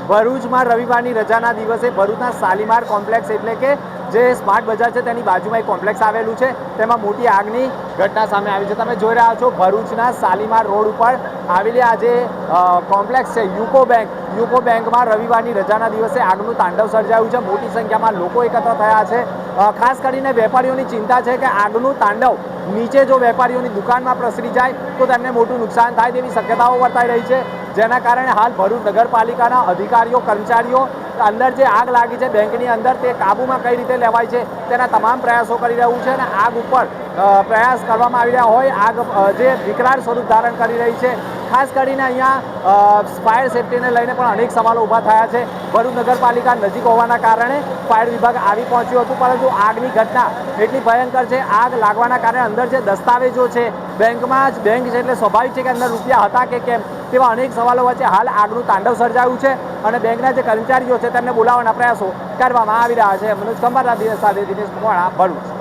ભરૂચમાં રવિવારની રજાના દિવસે ભરૂચના શાલીમાર કોમ્પ્લેક્સ એટલે કે જે સ્માર્ટ બજાર છે તેની બાજુમાં એક કોમ્પ્લેક્સ આવેલું છે, તેમાં મોટી આગની ઘટના સામે આવી છે। તમે જોઈ રહ્યા છો ભરૂચના શાલીમાર રોડ ઉપર આવેલી આ જે કોમ્પ્લેક્સ છે યુકો બેંકમાં રવિવારની રજાના દિવસે આગનું તાંડવ સર્જાયું છે। મોટી સંખ્યામાં લોકો એકત્ર થયા છે। ખાસ કરીને વેપારીઓની ચિંતા છે કે આગનું તાંડવ નીચે જો વેપારીઓની દુકાનમાં પ્રસરી જાય તો તેમને મોટું નુકસાન થાય તેવી શક્યતાઓ વર્તાઈ રહી છે, જેના કારણે હાલ ભરૂચ નગરપાલિકાના અધિકારીઓ કર્મચારીઓ અંદર જે આગ લાગી છે બેંકની અંદર તે કાબૂમાં કઈ રીતે લેવાય છે તેના તમામ પ્રયાસો કરી રહ્યું છે અને આગ ઉપર પ્રયાસ કરવામાં આવી રહ્યા હોય આગ જે વિકરાળ સ્વરૂપ ધારણ કરી રહી છે। ખાસ કરીને અહીંયા ફાયર સેફ્ટીને લઈને પણ અનેક સવાલો ઊભા થયા છે। ભરૂચ નગરપાલિકા નજીક હોવાના કારણે ફાયર વિભાગ આવી પહોંચ્યું હતું, પરંતુ આગની ઘટના એટલી ભયંકર છે। આગ લાગવાના કારણે અંદર જે દસ્તાવેજો છે બેંકમાં જ બેંક છે એટલે સ્વાભાવિક છે કે અંદર રૂપિયા હતા કે કેમ તેવા અનેક સવાલો વચ્ચે હાલ આગનું તાંડવ સર્જાયું છે અને બેંકના જે કર્મચારીઓ છે તેમને બોલાવવાના પ્રયાસો કરવામાં આવી રહ્યા છે। મનોજ કંબારા સાથે દિનેશ મોણા, ભરૂચ।